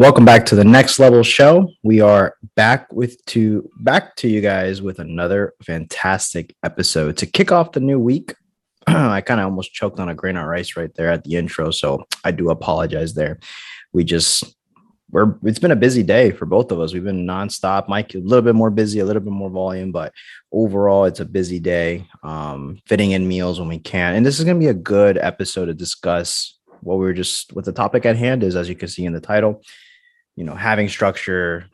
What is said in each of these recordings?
Welcome back to the Next Level Show. We are back to you guys with another fantastic episode to kick off the new week. I kind of almost choked on a grain of rice right there at the intro, so I do apologize there. We just it's been a busy day for both of us. We've been nonstop. Mike a little bit more busy, a little bit more volume, but overall it's a busy day. Fitting in meals when we can, and this is going to be a good episode to discuss what the topic at hand is. As you can see in the title, having structure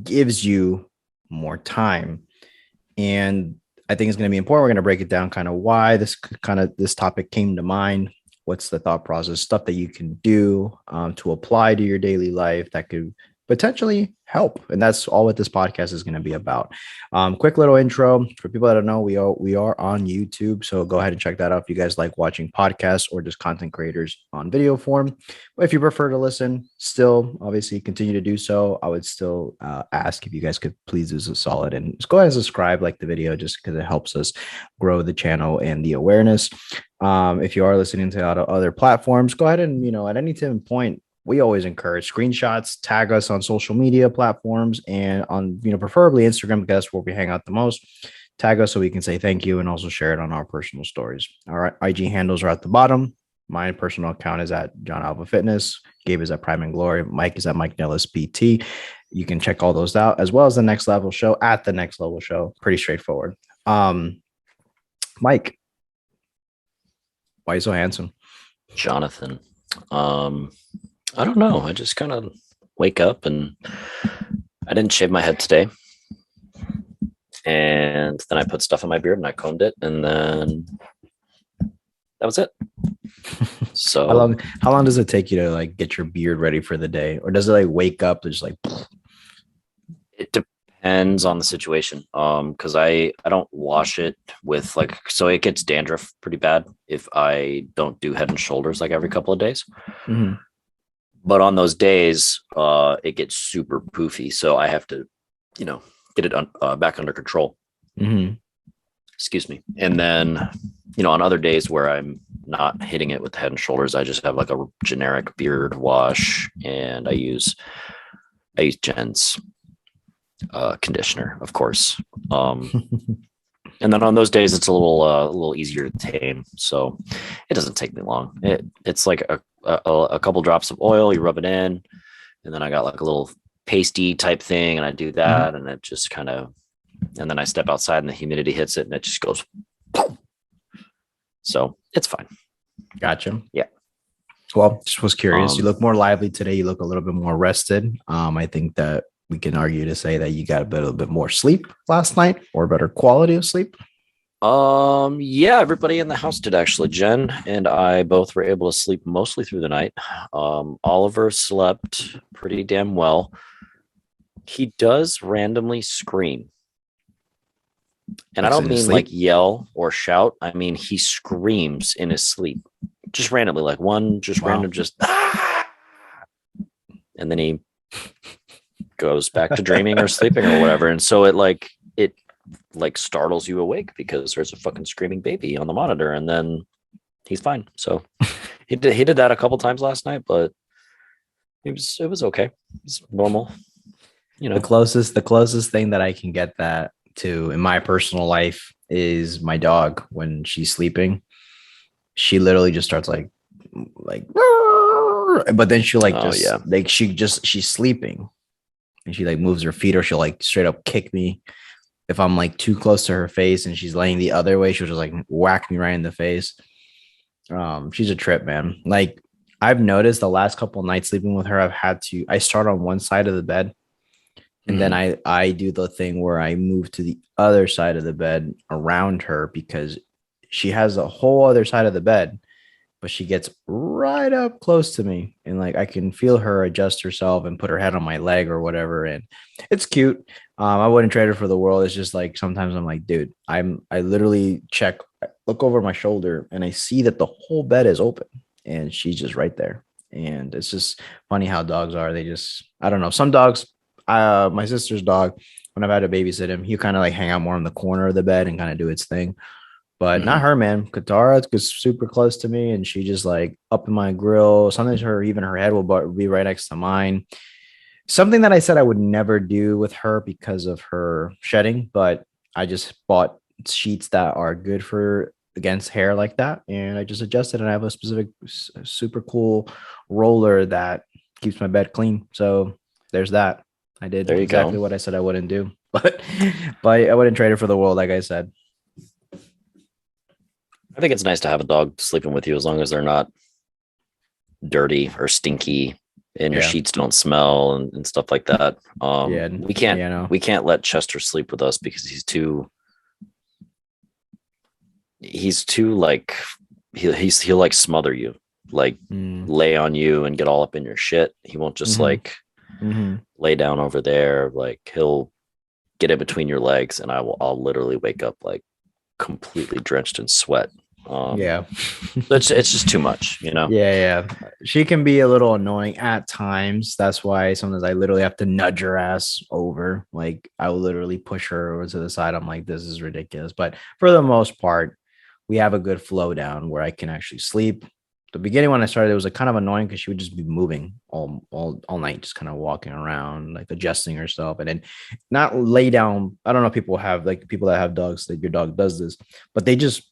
gives you more time, and I think it's going to be important. We're going to break it down, kind of why this topic came to mind. What's the thought process, stuff that you can do to apply to your daily life that could potentially help. And that's all what this podcast is going to be about. Quick little intro for people that don't know, we are on YouTube. So go ahead and check that out if you guys like watching podcasts or just content creators on video form. But if you prefer to listen, still obviously continue to do so. I would still ask if you guys could please do us a solid and just go ahead and subscribe, like the video, just because it helps us grow the channel and the awareness. If you are listening to other platforms, go ahead and, at any given point, we always encourage screenshots, tag us on social media platforms and on, preferably Instagram, because that's where we hang out the most. Tag us so we can say thank you and also share it on our personal stories. All right. IG handles are at the bottom. My personal account is at John Alva Fitness. Gabe is at Prime and Glory. Mike is at Mike Nellis PT. You can check all those out, as well as the Next Level Show at the Next Level Show. Pretty straightforward. Mike, why are you so handsome? Jonathan. I don't know. I just kind of wake up and I didn't shave my head today. And then I put stuff in my beard and I combed it, and then that was it. So how long does it take you to get your beard ready for the day? Or does it wake up and just it depends on the situation. Because I don't wash it with so it gets dandruff pretty bad if I don't do Head and Shoulders every couple of days. Mm-hmm. But on those days, it gets super poofy. So I have to, get it back under control. Mm-hmm. Excuse me. And then, on other days where I'm not hitting it with Head and Shoulders, I just have a generic beard wash, and I use Jen's conditioner, of course. And then on those days, it's a little easier to tame. So it doesn't take me long. It's like a couple drops of oil, you rub it in, and then I got a little pasty type thing, and I do that, and it just kind of, and then I step outside and the humidity hits it and it just goes. So it's fine. Gotcha. Yeah. Well, just was curious. You look more lively today. You look a little bit more rested. I think that we can argue to say that you got a little bit more sleep last night, or better quality of sleep. Yeah, everybody in the house did actually. Jen and I both were able to sleep mostly through the night. Oliver slept pretty damn well. He does randomly scream. And I don't mean yell or shout. I mean, he screams in his sleep, just randomly, random, and then he goes back to dreaming or sleeping or whatever. And so it startles you awake because there's a fucking screaming baby on the monitor, and then he's fine. So he did that a couple times last night, but it was okay. It's normal. The closest thing that I can get that to in my personal life is my dog. When she's sleeping, she literally just starts but then she'll she's sleeping and she moves her feet, or she'll straight up kick me if I'm too close to her face and she's laying the other way. She'll just whack me right in the face. She's a trip, man. I've noticed the last couple of nights sleeping with her, I start on one side of the bed, and then I do the thing where I move to the other side of the bed around her, because she has a whole other side of the bed, but she gets right up close to me, and I can feel her adjust herself and put her head on my leg or whatever. And it's cute. I wouldn't trade her for the world. It's just sometimes I'm dude, I literally look over my shoulder and I see that the whole bed is open and she's just right there. And it's just funny how dogs are. I don't know. Some dogs, my sister's dog, when I've had to babysit him, he kind of hang out more in the corner of the bed and kind of do its thing. But not her, man. Katara is super close to me, and she just up in my grill. Sometimes her head will be right next to mine. Something that I said I would never do with her because of her shedding, but I just bought sheets that are good for against hair like that, and I just adjusted. And I have a specific super cool roller that keeps my bed clean. So there's that. I did There you exactly go. what I said I wouldn't do, but I wouldn't trade it for the world, like I said. I think it's nice to have a dog sleeping with you as long as they're not dirty or stinky and your Yeah, sheets don't smell and stuff like that. yeah, We can't you know. we can't let Chester sleep with us because he's too like he'll like smother you, like Mm, lay on you and get all up in your shit. He won't just mm-hmm, like mm-hmm. lay down over there. Like he'll get in between your legs and I'll literally wake up like completely drenched in sweat. Um, Yeah. it's just too much, you know? Yeah, yeah. She can be a little annoying at times. That's why sometimes I literally have to nudge her ass over. Like I will literally push her over to the side. I'm like, this is ridiculous. But for the most part, we have a good flow down where I can actually sleep. The beginning when I started, it was like kind of annoying because she would just be moving all night, just kind of walking around, like adjusting herself, and then not lay down. I don't know. People have like people that have dogs that your dog does this, but they just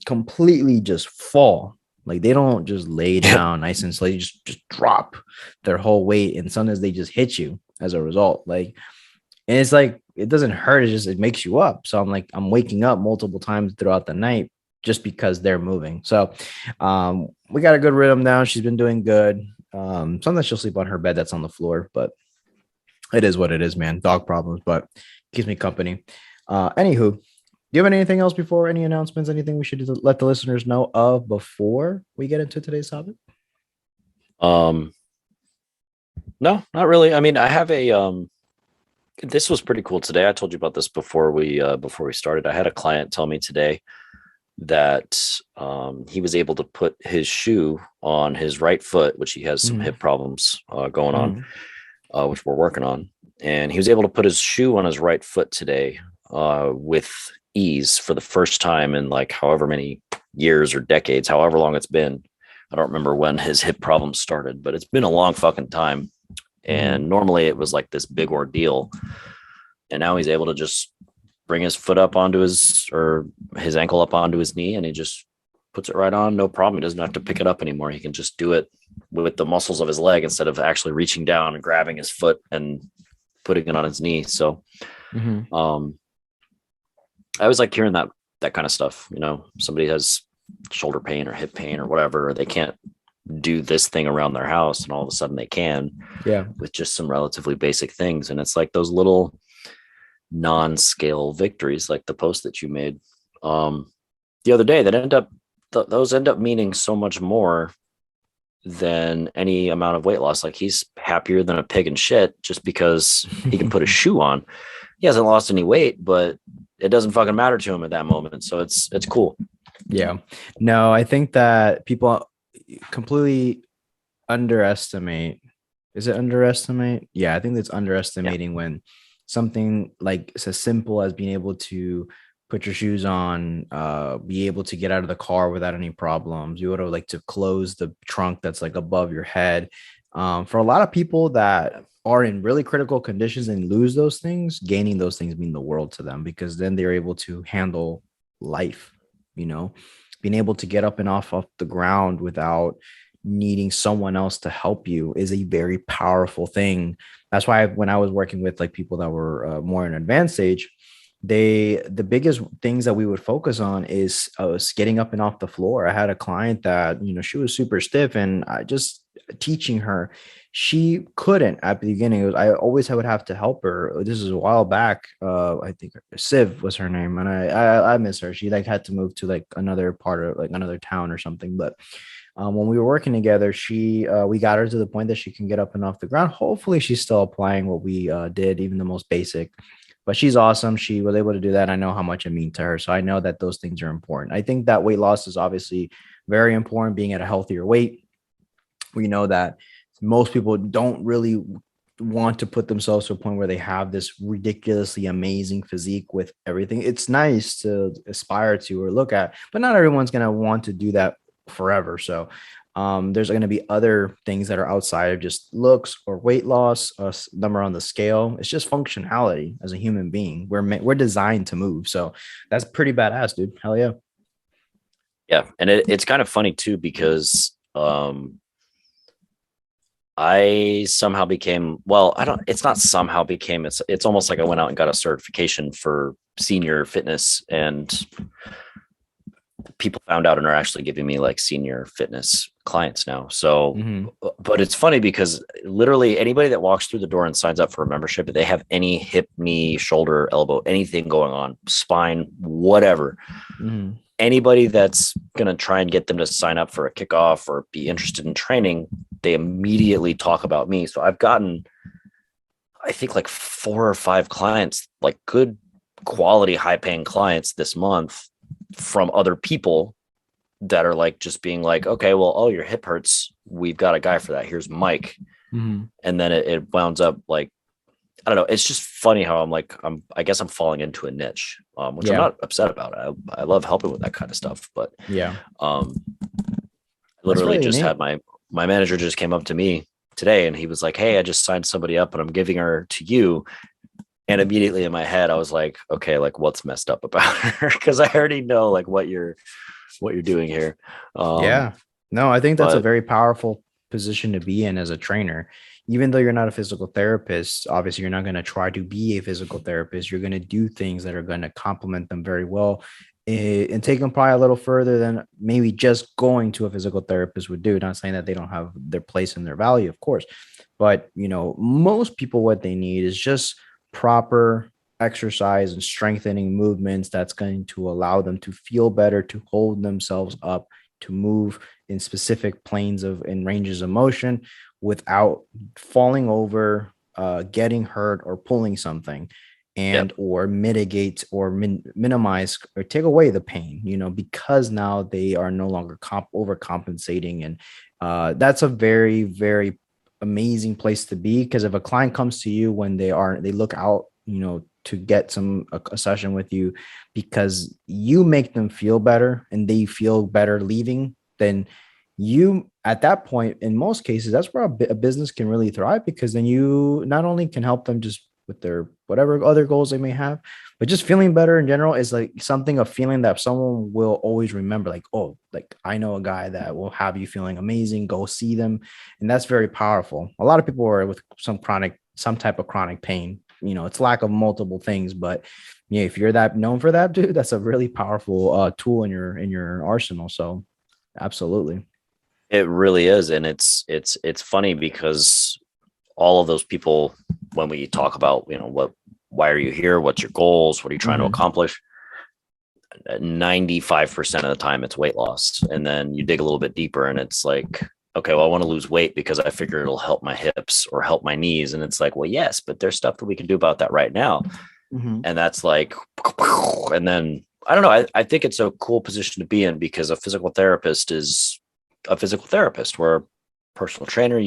completely just fall. Like they don't just lay down nice and slow, just drop their whole weight. And sometimes they just hit you as a result. Like, and it's like it doesn't hurt, it just it makes you up. So I'm like, I'm waking up multiple times throughout the night just because they're moving. So we got a good rhythm now. She's been doing good. Sometimes she'll sleep on her bed that's on the floor, but it is what it is, man. Dog problems, but keeps me company. Anywho, do you have anything else before any announcements? Anything we should let the listeners know of before we get into today's topic? um, no, not really. I mean, I have a this was pretty cool today. I told you about this before we started. I had a client tell me today that he was able to put his shoe on his right foot, which he has some Mm-hmm. hip problems going on, Mm-hmm. which we're working on. And he was able to put his shoe on his right foot today with ease for the first time in like however many years or decades, however long it's been. I don't remember when his hip problems started, but it's been a long fucking time. Mm-hmm. And normally it was like this big ordeal. And now he's able to just bring his foot up onto his ankle up onto his knee and he just puts it right on. No problem. He doesn't have to pick it up anymore. He can just do it with the muscles of his leg instead of actually reaching down and grabbing his foot and putting it on his knee. So, Mm-hmm. I always like hearing that kind of stuff. You know, somebody has shoulder pain or hip pain or whatever, or they can't do this thing around their house, and all of a sudden they can Yeah. with just some relatively basic things. And it's like those little non-scale victories, like the post that you made the other day, that those end up meaning so much more than any amount of weight loss. Like he's happier than a pig in shit just because he can put a shoe on. He hasn't lost any weight, but it doesn't fucking matter to him at that moment. So it's cool. Yeah. No, I think that people completely underestimate. Is it underestimate? Yeah, I think it's Yeah. underestimating when something like it's as simple as being able to put your shoes on, be able to get out of the car without any problems. You would have like to close the trunk that's like above your head. For a lot of people that are in really critical conditions and lose those things, gaining those things mean the world to them because then they're able to handle life, you know, being able to get up and off the ground without needing someone else to help you is a very powerful thing. That's why when I was working with like people that were more in advanced age, the biggest things that we would focus on is getting up and off the floor. I had a client that she was super stiff, and I just teaching her, she couldn't at the beginning. I always would have to help her. This is a while back. I think Siv was her name, and I miss her. She like had to move to like another part of like another town or something, but when we were working together, we got her to the point that she can get up and off the ground. Hopefully, she's still applying what we did, even the most basic. But she's awesome. She was able to do that. I know how much it means to her, so I know that those things are important. I think that weight loss is obviously very important. Being at a healthier weight, we know that most people don't really want to put themselves to a point where they have this ridiculously amazing physique with everything. It's nice to aspire to or look at, but not everyone's going to want to do that forever. So There's going to be other things that are outside of just looks or weight loss, number on the scale. It's just functionality as a human being. We're designed to move. So that's pretty badass, dude. Hell yeah. Yeah. And it's kind of funny too, because I somehow became, well, I don't, it's not somehow became, it's almost like I went out and got a certification for senior fitness, and people found out and are actually giving me like senior fitness clients now. So, Mm-hmm. but it's funny because literally anybody that walks through the door and signs up for a membership, if they have any hip, knee, shoulder, elbow, anything going on, spine, whatever, Mm-hmm. anybody that's going to try and get them to sign up for a kickoff or be interested in training, they immediately talk about me. So I've gotten, I think, like 4 or 5 clients, like good quality, high paying clients this month from other people that are like just being like, okay, well, oh, your hip hurts. We've got a guy for that. Here's Mike. Mm-hmm. And then it wounds up like, I don't know. It's just funny how I guess I'm falling into a niche, which I'm Yeah. not upset about. I love helping with that kind of stuff, but Yeah. um, That's literally really just had neat. my manager just came up to me today and he was like, hey, I just signed somebody up and I'm giving her to you. And immediately in my head, I was like, okay, like what's messed up about her? Because I already know like what you're doing here. Yeah. No, I think that's a But very powerful position to be in as a trainer. Even though you're not a physical therapist, obviously you're not going to try to be a physical therapist. You're going to do things that are going to complement them very well, and take them probably a little further than maybe just going to a physical therapist would do. Not saying that they don't have their place and their value, of course, but most people, what they need is just proper exercise and strengthening movements that's going to allow them to feel better, to hold themselves up, to move in specific planes of in ranges of motion without falling over, getting hurt, or pulling something, yeah, and or mitigate or minimize or take away the pain, because now they are no longer overcompensating. And that's a very, very amazing place to be, because if a client comes to you when they look out, to get a session with you because you make them feel better and they feel better leaving, then you, at that point, in most cases, that's where a business can really thrive, because then you not only can help them just with their whatever other goals they may have, but just feeling better in general is like something, a feeling that someone will always remember. Like, oh, like I know a guy that will have you feeling amazing. Go see them. And that's very powerful. A lot of people are with some type of chronic pain. It's lack of multiple things, but yeah, if you're that known for that, dude, that's a really powerful tool in your arsenal. So absolutely. it really is. And it's funny because all of those people, when we talk about, why are you here? What's your goals? What are you trying to Mm-hmm. accomplish? 95% of the time it's weight loss. And then you dig a little bit deeper and it's like, okay, well, I want to lose weight because I figure it'll help my hips or help my knees. And it's like, well, yes, but there's stuff that we can do about that right now. Mm-hmm. And that's like, and then I don't know. I think it's a cool position to be in because a physical therapist is a physical therapist, where a personal trainer,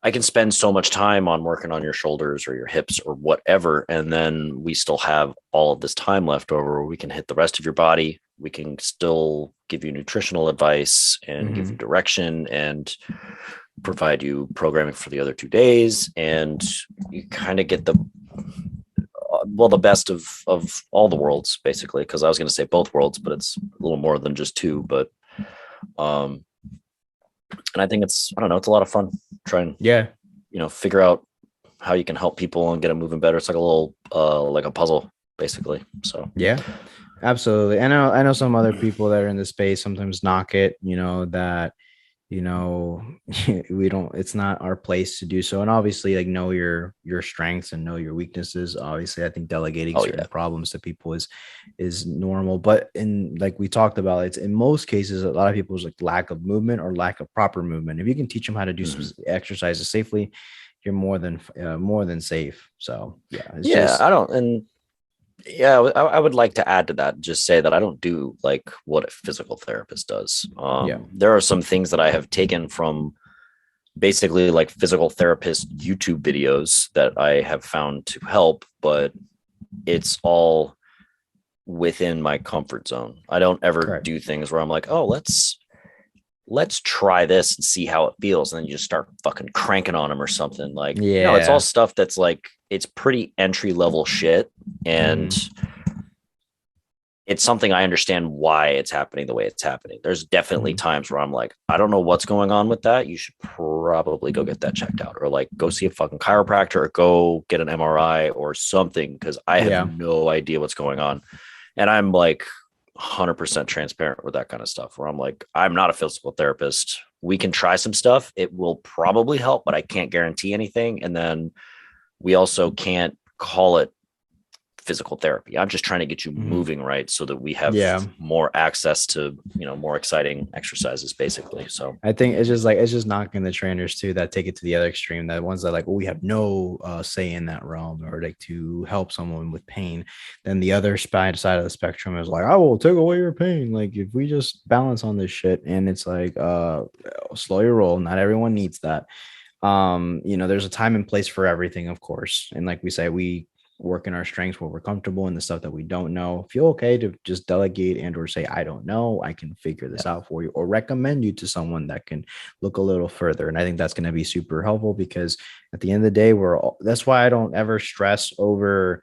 I can spend so much time on working on your shoulders or your hips or whatever. And then we still have all of this time left over where we can hit the rest of your body. We can still give you nutritional advice and give Mm-hmm. you direction and provide you programming for the other 2 days. And you kind of get the best of all the worlds, basically. Cause I was going to say both worlds, but it's a little more than just two, but, um, and I think I don't know, it's a lot of fun trying, Yeah. figure out how you can help people and get them moving better. It's like a little, like a puzzle, basically. So, Yeah. Absolutely. I know some other people that are in the space sometimes knock it, that, you know, we don't, it's not our place to do so. And obviously, like, know your strengths and know your weaknesses. Obviously, I think delegating oh certain yeah, problems to people is normal. But in, like we talked about, it's in most cases, a lot of people's like lack of movement or lack of proper movement. If you can teach them how to do hmm exercises safely, you're more than safe. So yeah, it's yeah. just I don't, and yeah, I would like to add to that. Just say that I don't do like what a physical therapist does. yeah. There are some things that I have taken from basically like physical therapist YouTube videos that I have found to help, but it's all within my comfort zone. I don't ever Correct. do things where I'm like, oh, let's let's try this and see how it feels. And then you just start fucking cranking on them or something. Like, no, it's all Yeah. stuff that's like, it's pretty entry level shit. And Mhm. it's something I understand why it's happening the way it's happening. There's definitely Mhm. times where I'm like, I don't know what's going on with that. You should probably go get that checked out, or like go see a fucking chiropractor, or go get an MRI or something, because I have Yeah. no idea what's going on. And I'm like 100% transparent with that kind of stuff, where I'm like, I'm not a physical therapist. We can try some stuff. It will probably help, but I can't guarantee anything. And then we also can't call it physical therapy. I'm just trying to get you Mhm. moving right, so that we have Yeah. more access to, more exciting exercises, basically. So I think it's just like it's just knocking the trainers too that take it to the other extreme. That ones that like, well, we have no say in that realm or like to help someone with pain. Then the other side of the spectrum is like, I will take away your pain. Like if we just balance on this shit, and it's like slow your roll. Not everyone needs that. There's a time and place for everything, of course. And like we say, we work in our strengths where we're comfortable, and the stuff that we don't know, feel okay to just delegate and or say, I don't know, I can figure this yeah, out for you, or recommend you to someone that can look a little further. And I think that's going to be super helpful, because at the end of the day, that's why I don't ever stress over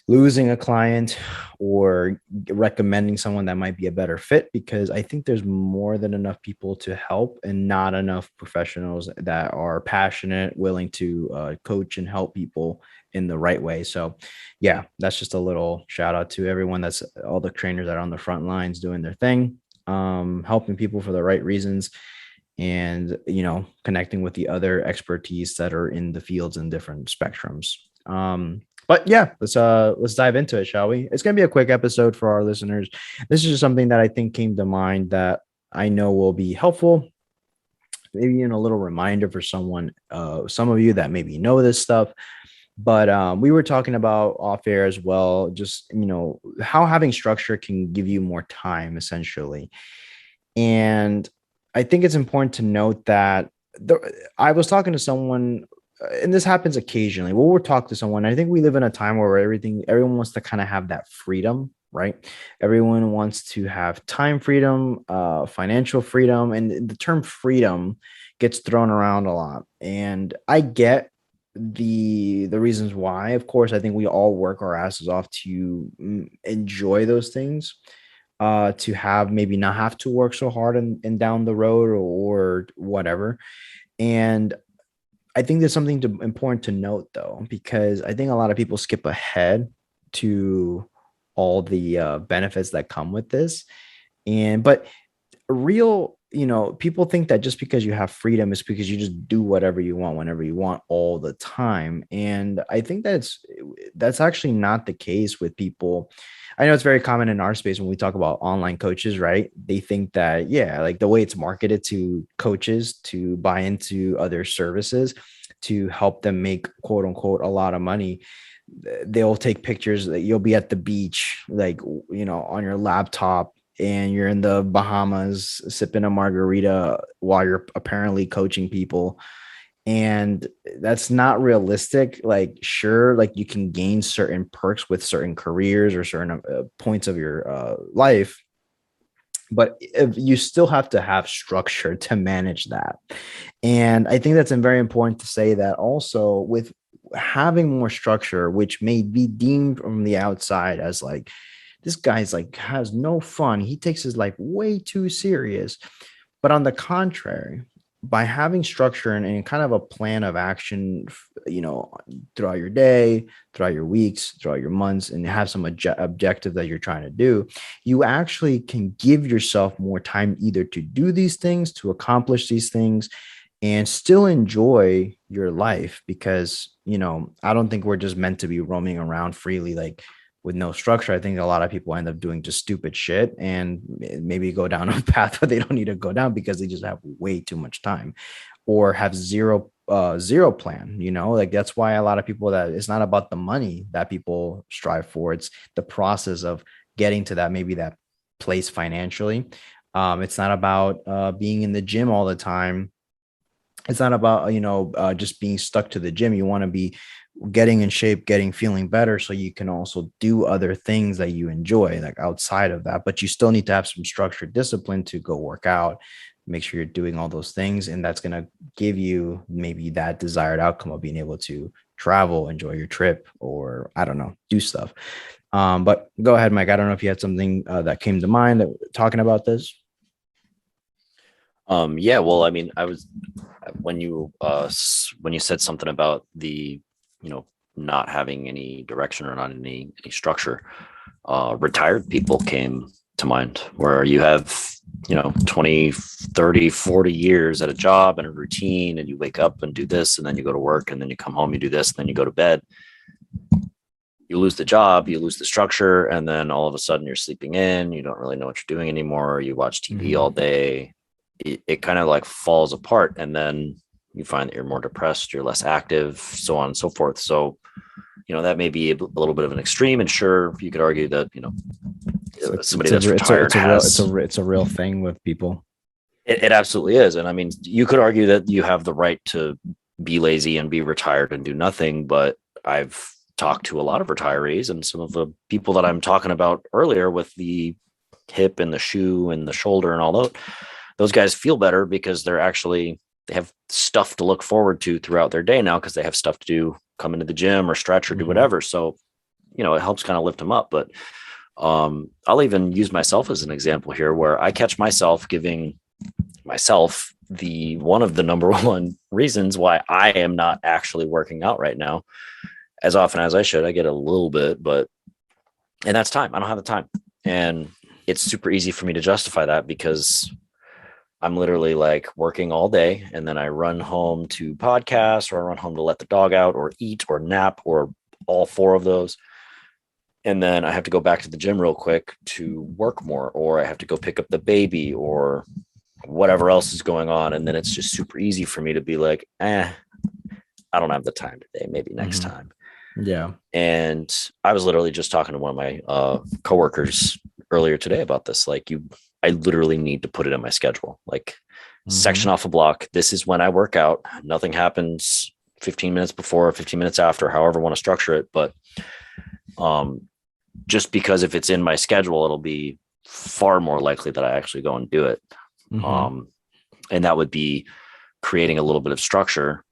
losing a client or recommending someone that might be a better fit, because I think there's more than enough people to help, and not enough professionals that are passionate, willing to coach and help people in the right way. So, yeah, that's just a little shout out to everyone, that's all the trainers that are on the front lines doing their thing, helping people for the right reasons, and connecting with the other expertise that are in the fields and different spectrums. But yeah, let's dive into it, shall we? It's gonna be a quick episode for our listeners. This is just something that I think came to mind that I know will be helpful, maybe in a little reminder for some of you that maybe know this stuff. But we were talking about off air as well, just how having structure can give you more time, essentially. And I think it's important to note that I was talking to someone, and this happens occasionally. We'll talk to someone. I think we live in a time where everyone wants to kind of have that freedom, right? Everyone wants to have time freedom, financial freedom, and the term freedom gets thrown around a lot. And I get the reasons why. Of course, I think we all work our asses off to enjoy those things, to have maybe not have to work so hard and down the road, or whatever. And I think there's something important to note, though, because I think a lot of people skip ahead to all the benefits that come with this. But real, people think that just because you have freedom is because you just do whatever you want whenever you want all the time. And I think that's actually not the case with people. I know it's very common in our space when we talk about online coaches, right? They think that, yeah, like the way it's marketed to coaches to buy into other services to help them make quote unquote a lot of money, they'll take pictures that you'll be at the beach, like, on your laptop, and you're in the Bahamas sipping a margarita while you're apparently coaching people. And that's not realistic. Like, sure, like you can gain certain perks with certain careers or certain points of your life, but if you still have to have structure to manage that. And I think that's very important to say that also with having more structure, which may be deemed from the outside as like, this guy's like has no fun. He takes his life way too serious. But on the contrary, by having structure and kind of a plan of action, throughout your day, throughout your weeks, throughout your months, and have some objective that you're trying to do, you actually can give yourself more time either to do these things, to accomplish these things, and still enjoy your life. Because, I don't think we're just meant to be roaming around freely, like with no structure. I think a lot of people end up doing just stupid shit and maybe go down a path that they don't need to go down because they just have way too much time, or have zero plan. Like that's why a lot of people, that it's not about the money that people strive for, it's the process of getting to that, maybe that place financially. It's not about being in the gym all the time. It's not about just being stuck to the gym. You want to be getting in shape, feeling better, so you can also do other things that you enjoy, like outside of that. But you still need to have some structured discipline to go work out, make sure you're doing all those things. And that's going to give you maybe that desired outcome of being able to travel, enjoy your trip, or I don't know, do stuff. But go ahead, Mike. I don't know if you had something that came to mind that talking about this. Yeah, well, I mean, I was when you said something about the, not having any direction or not any structure, retired people came to mind, where you have, 20, 30, 40 years at a job and a routine, and you wake up and do this, and then you go to work, and then you come home, you do this, and then you go to bed. You lose the job, you lose the structure, and then all of a sudden you're sleeping in, you don't really know what you're doing anymore. You watch TV all day. It kind of like falls apart, and then you find that you're more depressed, you're less active, so on and so forth. So, that may be a little bit of an extreme, and sure, you could argue that, somebody that's retired it's a real thing with people. It absolutely is. And I mean, you could argue that you have the right to be lazy and be retired and do nothing, but I've talked to a lot of retirees, and some of the people that I'm talking about earlier with the hip and the shoe and the shoulder and all those guys feel better because they have stuff to look forward to throughout their day now, because they have stuff to do, come into the gym or stretch or do whatever. So, it helps kind of lift them up. But I'll even use myself as an example here, where I catch myself giving myself one of the number one reasons why I am not actually working out right now as often as I should. I get a little bit, and that's time. I don't have the time. And it's super easy for me to justify that because I'm literally like working all day, and then I run home to podcasts, or I run home to let the dog out or eat or nap, or all four of those. And then I have to go back to the gym real quick to work more, or I have to go pick up the baby, or whatever else is going on. And then it's just super easy for me to be like, I don't have the time today, maybe next time. Yeah. And I was literally just talking to one of my coworkers earlier today about this. Like, I literally need to put it in my schedule, like section off a block. This is when I work out. Nothing happens 15 minutes before, 15 minutes after, however I want to structure it. But just because if it's in my schedule, it'll be far more likely that I actually go and do it. And that would be creating a little bit of structure.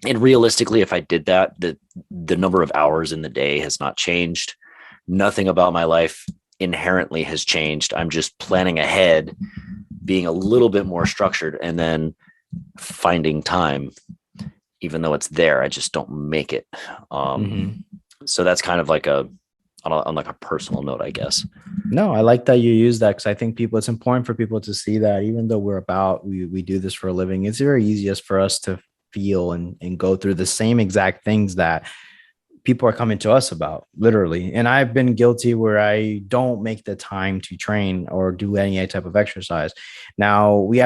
And realistically, if I did that, the number of hours in the day has not changed. Nothing about my life inherently has changed. I'm just planning ahead, being a little bit more structured, and then finding time, even though it's there, I just don't make it. So that's kind of like on like a personal note, I guess. No, I like that you use that, because I think it's important for people to see that even though we do this for a living, it's very easiest for us to feel and go through the same exact things that people are coming to us about, literally. And I've been guilty where I don't make the time to train or do any type of exercise. Now we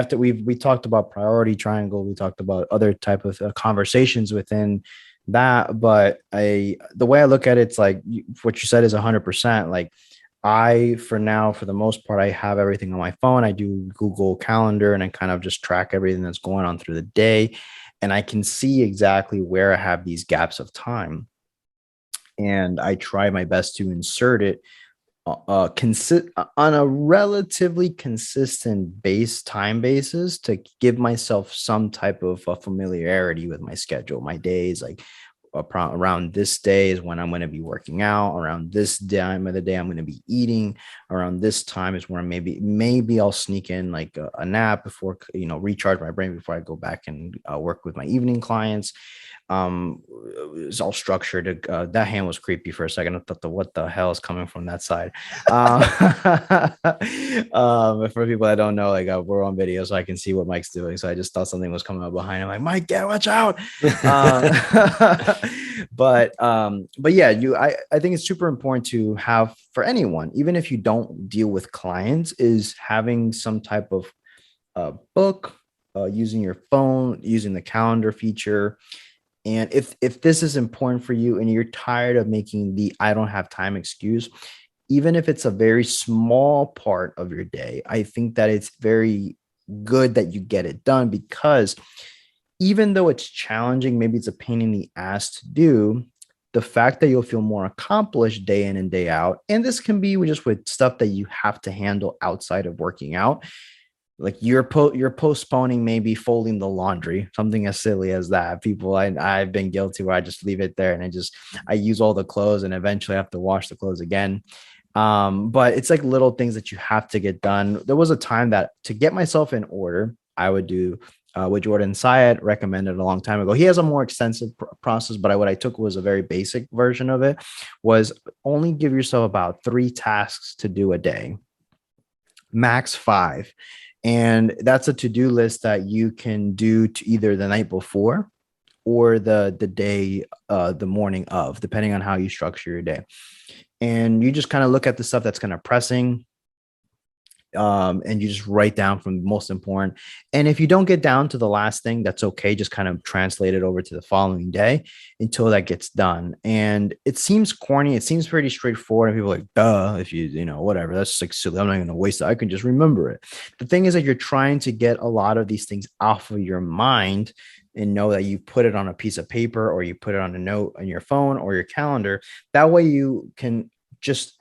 talked about priority triangle. We talked about other type of conversations within that. But the way I look at it, it's like what you said is 100%. Like, for the most part, I have everything on my phone. I do Google Calendar, and I kind of just track everything that's going on through the day. And I can see exactly where I have these gaps of time. And I try my best to insert it on a relatively consistent time basis, to give myself some type of familiarity with my schedule, my days. Like, around this day is when I'm going to be working out. Around this time of the day, I'm going to be eating. Around this time is where maybe I'll sneak in like a nap before, recharge my brain before I go back and work with my evening clients. It's all structured. That hand was creepy for a second. I thought, what the hell is coming from that side? For people that don't know, like, we're on video, so I can see what Mike's doing. So I just thought something was coming up behind him. Like, Mike, watch out. But yeah, I think it's super important to have, for anyone, even if you don't deal with clients, is having some type of book, using your phone, using the calendar feature. And if this is important for you and you're tired of making the I don't have time excuse, even if it's a very small part of your day, I think that it's very good that you get it done, because even though it's challenging, maybe it's a pain in the ass to do, the fact that you'll feel more accomplished day in and day out, and this can be just with stuff that you have to handle outside of working out, like you're postponing maybe folding the laundry, something as silly as that. People, I've been guilty where I just leave it there and I use all the clothes and eventually have to wash the clothes again. But it's like little things that you have to get done. There was a time that to get myself in order, I would do what Jordan Syed recommended a long time ago. He has a more extensive process, but what I took was a very basic version of it. Was only give yourself about 3 tasks to do a day, max 5, and that's a to-do list that you can do to either the night before or the day, the morning of, depending on how you structure your day. And you just kind of look at the stuff that's kind of pressing, and you just write down from the most important. And if you don't get down to the last thing, that's okay. Just kind of translate it over to the following day until that gets done. And it seems corny. It seems pretty straightforward. And people are like, duh, if whatever, that's just like silly. I'm not going to waste it. I can just remember it. The thing is that you're trying to get a lot of these things off of your mind and know that you put it on a piece of paper or you put it on a note on your phone or your calendar. That way you can just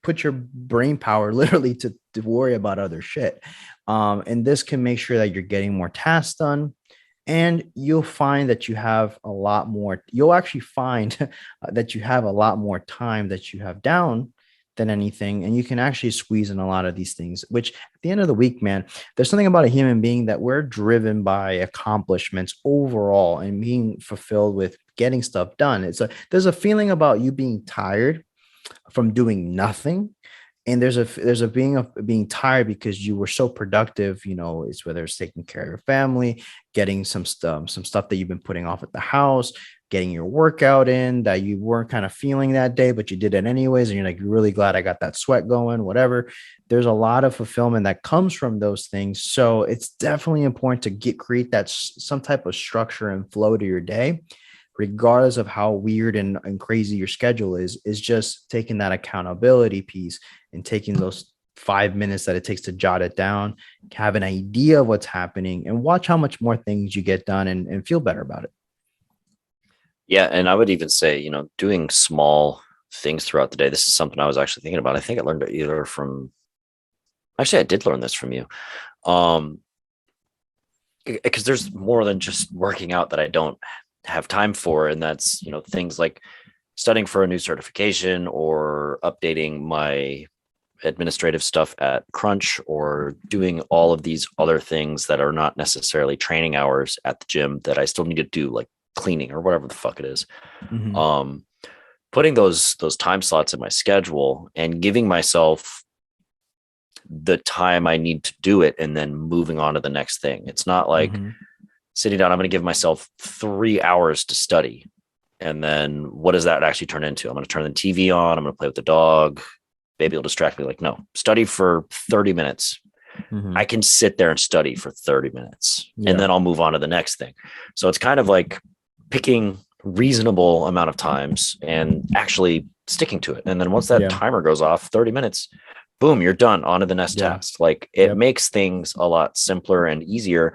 put your brain power literally to worry about other shit. And this can make sure that you're getting more tasks done. And you'll find that you have a lot more, you'll actually find that you have a lot more time that you have down than anything. And you can actually squeeze in a lot of these things, which at the end of the week, man, there's something about a human being that we're driven by accomplishments overall and being fulfilled with getting stuff done. There's a feeling about you being tired from doing nothing, and there's a being of being tired because you were so productive. It's whether it's taking care of your family, getting some stuff that you've been putting off at the house, getting your workout in that you weren't kind of feeling that day, but you did it anyways, and you're like, you're really glad I got that sweat going, whatever. There's a lot of fulfillment that comes from those things. So it's definitely important to create that some type of structure and flow to your day, regardless of how weird and crazy your schedule is just taking that accountability piece and taking those 5 minutes that it takes to jot it down, have an idea of what's happening, and watch how much more things you get done and feel better about it. Yeah, and I would even say, doing small things throughout the day. This is something I was actually thinking about. I think I learned it either from, actually, I did learn this from you. Because there's more than just working out that I don't have time for. And that's, things like studying for a new certification or updating my administrative stuff at Crunch or doing all of these other things that are not necessarily training hours at the gym that I still need to do, like cleaning or whatever the fuck it is. Mm-hmm. Putting those time slots in my schedule and giving myself the time I need to do it and then moving on to the next thing. It's not like sitting down, I'm going to give myself 3 hours to study. And then what does that actually turn into? I'm going to turn the TV on. I'm going to play with the dog. Baby will distract me. Like, no, study for 30 minutes. I can sit there and study for 30 minutes and then I'll move on to the next thing. So it's kind of like picking reasonable amount of times and actually sticking to it. And then once that timer goes off, 30 minutes, boom, you're done. On to the next task. Like it makes things a lot simpler and easier.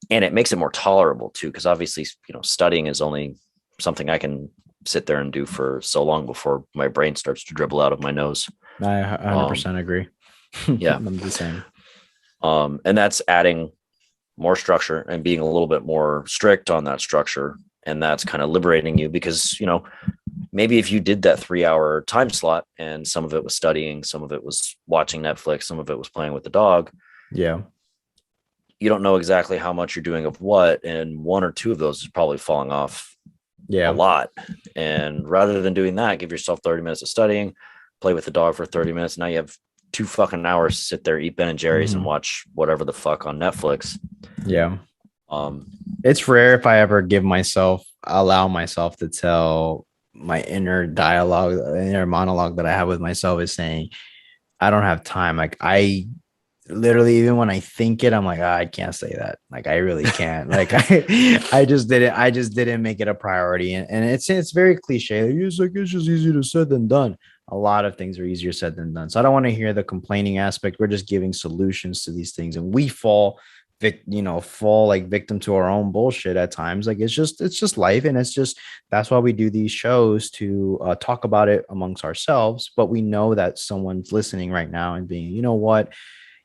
And it makes it more tolerable too, because obviously, studying is only something I can sit there and do for so long before my brain starts to dribble out of my nose. I 100% agree. Yeah. I'm the same. And that's adding more structure and being a little bit more strict on that structure. And that's kind of liberating you because, maybe if you did that 3-hour time slot and some of it was studying, some of it was watching Netflix, some of it was playing with the dog. Yeah. You don't know exactly how much you're doing of what, and 1 or 2 of those is probably falling off a lot. And rather than doing that, give yourself 30 minutes of studying, play with the dog for 30 minutes. Now you have 2 fucking hours to sit there, eat Ben and Jerry's and watch whatever the fuck on Netflix. Yeah. It's rare if I ever allow myself to tell my inner monologue that I have with myself is saying, I don't have time. Like I literally, even when I think it, I'm like, I can't say that. Like, I really can't. Like, I just didn't make it a priority. And it's very cliche. It's like, it's just easier to said than done. A lot of things are easier said than done. So I don't want to hear the complaining aspect. We're just giving solutions to these things, and we fall like victim to our own bullshit at times. Like it's just life, and that's why we do these shows to talk about it amongst ourselves. But we know that someone's listening right now and being, you know what,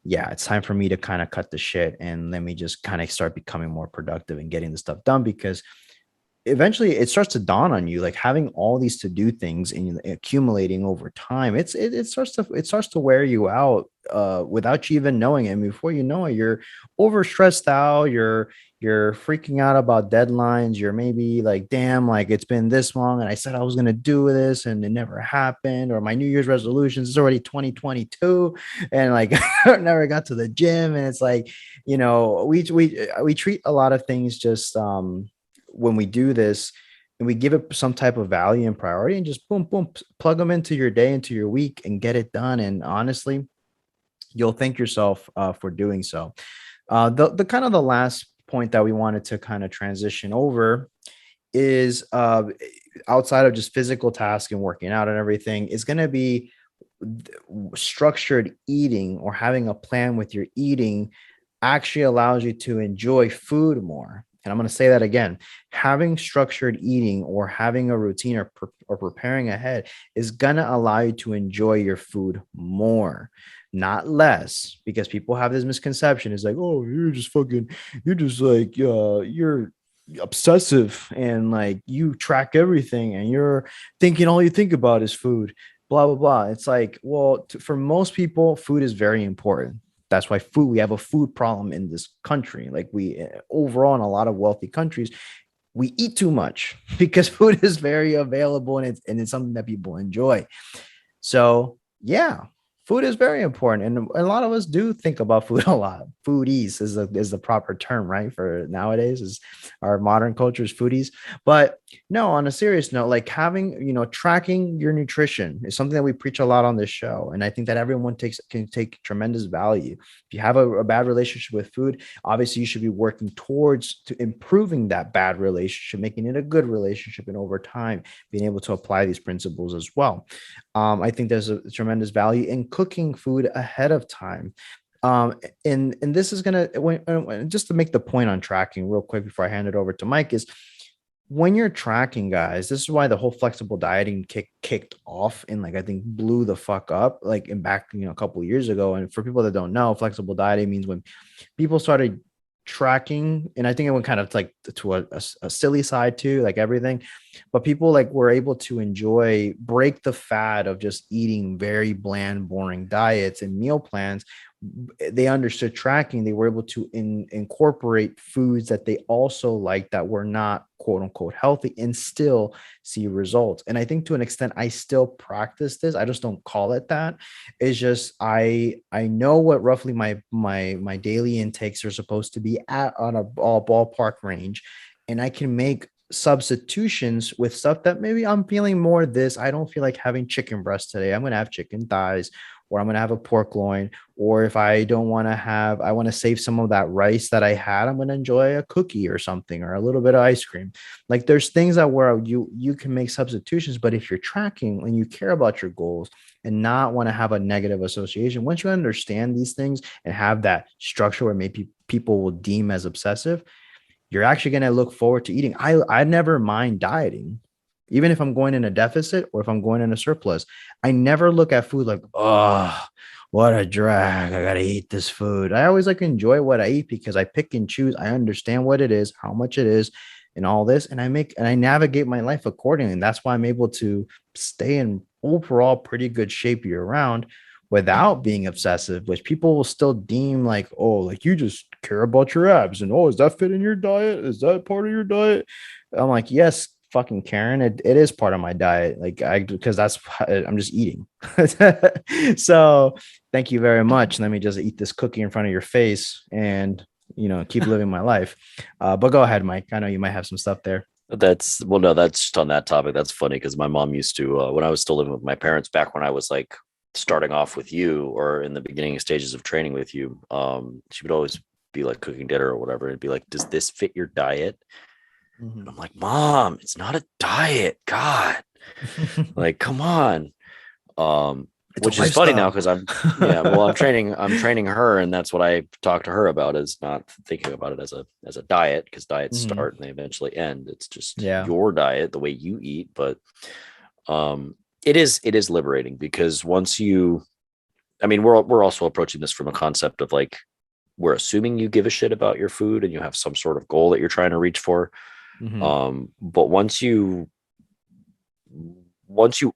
yeah, it's time for me to kind of cut the shit and let me just kind of start becoming more productive and getting the stuff done, because eventually it starts to dawn on you, like having all these to do things and accumulating over time, it starts to wear you out without you even knowing it. And before you know it, you're over stressed out, you're freaking out about deadlines, you're maybe like, damn, like it's been this long and I said I was going to do this and it never happened, or my new year's resolutions is already 2022 and like I never got to the gym. And it's like, we treat a lot of things just when we do this, and we give it some type of value and priority, and just boom, boom, plug them into your day, into your week, and get it done. And honestly, you'll thank yourself for doing so. The kind of the last point that we wanted to kind of transition over is outside of just physical tasks and working out and everything, is going to be structured eating, or having a plan with your eating actually allows you to enjoy food more. And I'm going to say that again: having structured eating, or having a routine, or preparing ahead, is going to allow you to enjoy your food more, not less. Because people have this misconception. It's like, oh, you're just like, you're obsessive and like you track everything and you're thinking all you think about is food, blah, blah, blah. It's like, well, for most people, food is very important. That's why we have a food problem in this country. Like we overall in a lot of wealthy countries, we eat too much because food is very available, and it's something that people enjoy. So yeah, food is very important, and a lot of us do think about food a lot. Foodies is the proper term, right? For nowadays, is our modern culture is foodies. But no, on a serious note, like having, tracking your nutrition is something that we preach a lot on this show, and I think that everyone can take tremendous value. If you have a bad relationship with food, obviously you should be working towards to improving that bad relationship, making it a good relationship, and over time being able to apply these principles as well. I think there's a tremendous value in cooking food ahead of time. And this is gonna just to make the point on tracking real quick before I hand it over to Mike, is when you're tracking, guys, this is why the whole flexible dieting kicked off and like I think blew the fuck up like in back a couple of years ago. And for people that don't know, flexible dieting means when people started tracking, and I think it went kind of like to a silly side too, like everything, but people like were able to break the fad of just eating very bland, boring diets and meal plans. They understood tracking. They were able to incorporate foods that they also liked that were not quote unquote healthy, and still see results. And I think to an extent I still practice this, I just don't call it that. It's just I know what roughly my daily intakes are supposed to be at on a ballpark range, and I can make substitutions with stuff that maybe I'm feeling more this. I don't feel like having chicken breast today, I'm going to have chicken thighs, or I'm going to have a pork loin. Or if I don't want to have, I want to save some of that rice that I had, I'm going to enjoy a cookie or something, or a little bit of ice cream. Like there's things that where you can make substitutions. But if you're tracking and you care about your goals and not want to have a negative association, once you understand these things and have that structure where maybe people will deem as obsessive, you're actually going to look forward to eating. I never mind dieting, even if I'm going in a deficit or if I'm going in a surplus. I never look at food like, oh, what a drag, I gotta eat this food. I always like enjoy what I eat because I pick and choose. I understand what it is, how much it is, and all this, and I navigate my life accordingly. And that's why I'm able to stay in overall pretty good shape year round without being obsessive, which people will still deem like, oh, like you just care about your abs, and oh, is that fit in your diet? Is that part of your diet? I'm like, yes, fucking Karen, it is part of my diet. Like because I'm just eating. So thank you very much. Let me just eat this cookie in front of your face and keep living my life. But go ahead, Mike. I know you might have some stuff there. That's well, no, that's just on that topic. That's funny because my mom used to, when I was still living with my parents, back when I was like starting off with you or in the beginning stages of training with you, she would always be like cooking dinner or whatever and be like, does this fit your diet? And I'm like, Mom, it's not a diet. God, like, come on. Which is funny now because I'm training her, and that's what I talk to her about, is not thinking about it as a diet, because diets start and they eventually end. It's just your diet, the way you eat. But it is liberating, because once you I mean, we're also approaching this from a concept of like, we're assuming you give a shit about your food and you have some sort of goal that you're trying to reach for. Mhm. But once you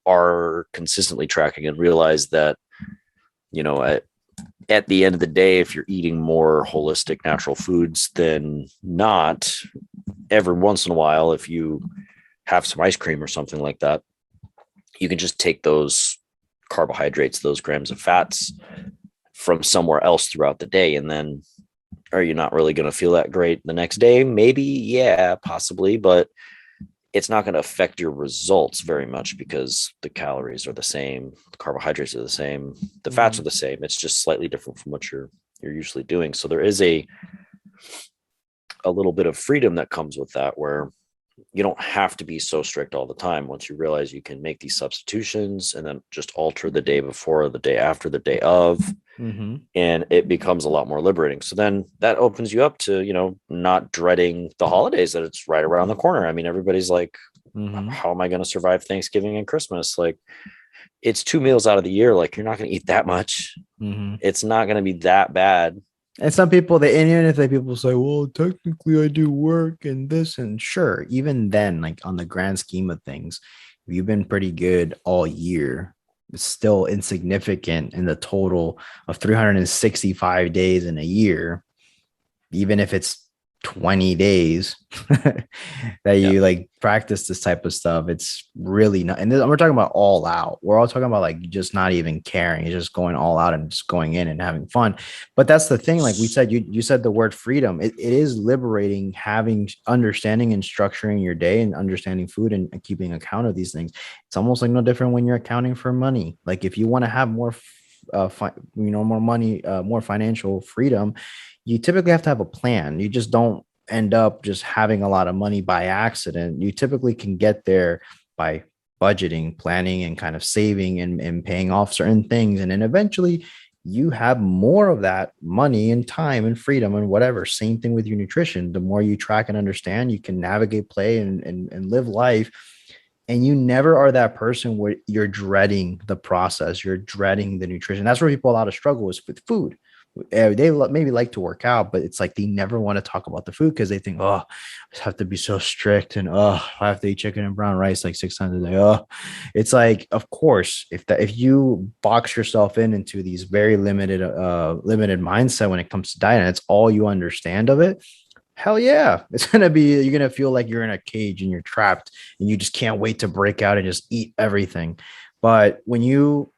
are consistently tracking and realize that, you know, at the end of the day, if you're eating more holistic natural foods than not, every once in a while, if you have some ice cream or something like that, you can just take those carbohydrates, those grams of fats from somewhere else throughout the day. And then are you not really going to feel that great the next day? Maybe, yeah, possibly, but it's not going to affect your results very much because the calories are the same, the carbohydrates are the same, the fats are Mhm. the same. It's just slightly different from what you're usually doing. So there is a little bit of freedom that comes with that, where you don't have to be so strict all the time. Once you realize you can make these substitutions and then just alter the day before, the day after, the day of, Mhm. and it becomes a lot more liberating. So then that opens you up to, not dreading the holidays, that it's right around the corner. I mean, everybody's like, Mhm. how am I going to survive Thanksgiving and Christmas? Like, it's 2 meals out of the year. Like, you're not going to eat that much. Mhm. It's not going to be that bad. And some people, and even if people say, well, technically I do work and this, and sure, even then, like on the grand scheme of things, if you've been pretty good all year, it's still insignificant in the total of 365 days in a year, even if it's 20 days that Yeah. you like practice this type of stuff. It's really not, and we're talking about all out. We're all talking about like just not even caring. It's just going all out and just going in and having fun. But that's the thing. Like we said, you said the word freedom. It is liberating, having understanding and structuring your day and understanding food and keeping account of these things. It's almost like no different when you're accounting for money. Like if you want to have more more money, more financial freedom, you typically have to have a plan. You just don't end up just having a lot of money by accident. You typically can get there by budgeting, planning, and kind of saving and paying off certain things. And then eventually you have more of that money and time and freedom and whatever. Same thing with your nutrition. The more you track and understand, you can navigate, play, and live life. And you never are that person where you're dreading the process, you're dreading the nutrition. That's where people a lot of struggle is with food. They maybe like to work out, but it's like they never want to talk about the food because they think, oh, I have to be so strict, and I have to eat chicken and brown rice like 6 times a day. It's like, of course, if you box yourself into these very limited mindset when it comes to diet, and it's all you understand of it, hell yeah, it's gonna be, you're gonna feel like you're in a cage and you're trapped and you just can't wait to break out and just eat everything. But when you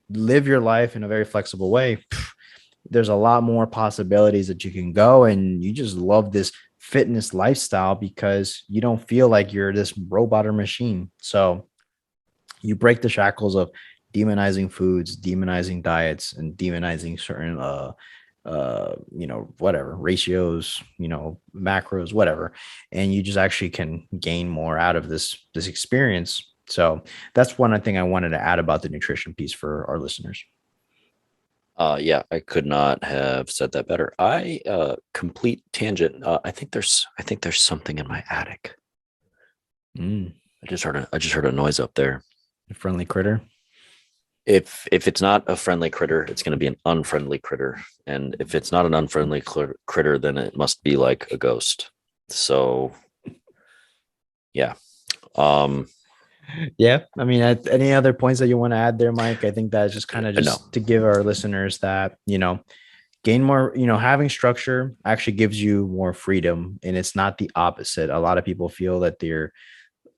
live your life in a very flexible way, there's a lot more possibilities that you can go, and you just love this fitness lifestyle because you don't feel like you're this robot or machine. So you break the shackles of demonizing foods, demonizing diets, and demonizing certain whatever ratios, macros, whatever, and you just actually can gain more out of this experience. So that's one thing I wanted to add about the nutrition piece for our listeners. Yeah, I could not have said that better. I complete tangent. I think there's something in my attic. Mm, I just heard a noise up there. a friendly critter. If it's not a friendly critter, it's going to be an unfriendly critter. And if it's not an unfriendly critter, then it must be like a ghost. So yeah. Um Yeah, I mean, any other points that you want to add there, Mike? I think that's just kind of no. just to give our listeners that, gain more, having structure actually gives you more freedom, and it's not the opposite. A lot of people feel that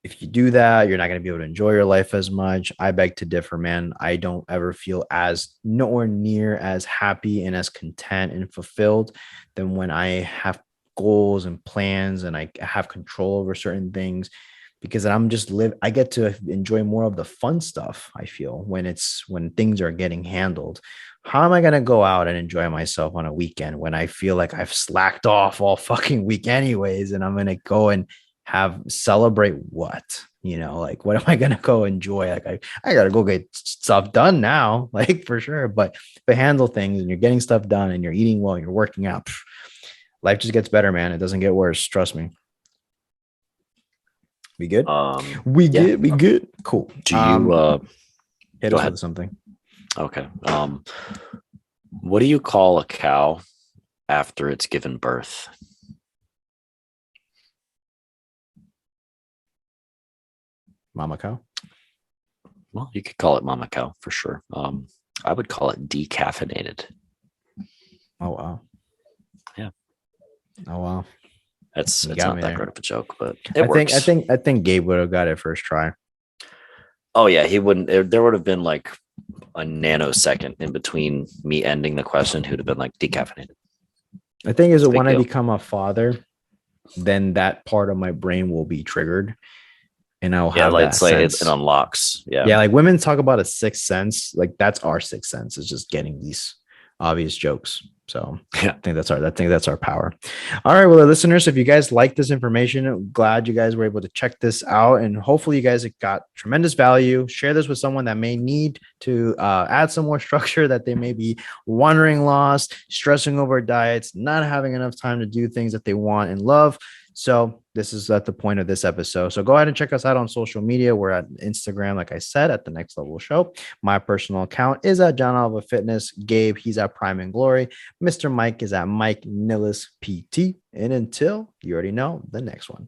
if you do that, you're not going to be able to enjoy your life as much. I beg to differ, man. I don't ever feel as nowhere near as happy and as content and fulfilled than when I have goals and plans and I have control over certain things, because I get to enjoy more of the fun stuff. I feel when things are getting handled. How am I going to go out and enjoy myself on a weekend when I feel like I've slacked off all fucking week anyways, and I'm going to go and have celebrate what, like what am I gonna go enjoy? Like I gotta go get stuff done now, like for sure. But if I handle things and you're getting stuff done and you're eating well, you're working out, life just gets better, man. It doesn't get worse. Trust me. We good? We Yeah. good? We good? Cool. Do you Hit go us ahead? with something. Okay. What do you call a cow after it's given birth? Mama cow. Well, you could call it mama cow for sure. I would call it decaffeinated. Oh wow. Yeah. Oh wow. It's You got not me that there. great of a joke, but I it think works. I think Gabe would have got it first try. Oh yeah, he wouldn't. There would have been like a nanosecond in between me ending the question. Who'd have been like decaffeinated? I think is It's a that big when I deal. become a father, then that part of my brain will be triggered and I'll Yeah, have like that it's like it sense. unlocks. Yeah, Yeah, like women talk about a sixth sense. Like that's our sixth sense is just getting these obvious jokes. So yeah. I think that's our power. All right. Well, listeners, if you guys like this information, I'm glad you guys were able to check this out. And hopefully you guys got tremendous value. Share this with someone that may need to add some more structure, that they may be wandering lost, stressing over diets, not having enough time to do things that they want and love. So this is at the point of this episode. So go ahead and check us out on social media. We're at Instagram, like I said, at the Next Level Show. My personal account is at John Alva Fitness. Gabe, he's at Prime and Glory. Mr. Mike is at Mike Nillis PT. And until you already know, the next one.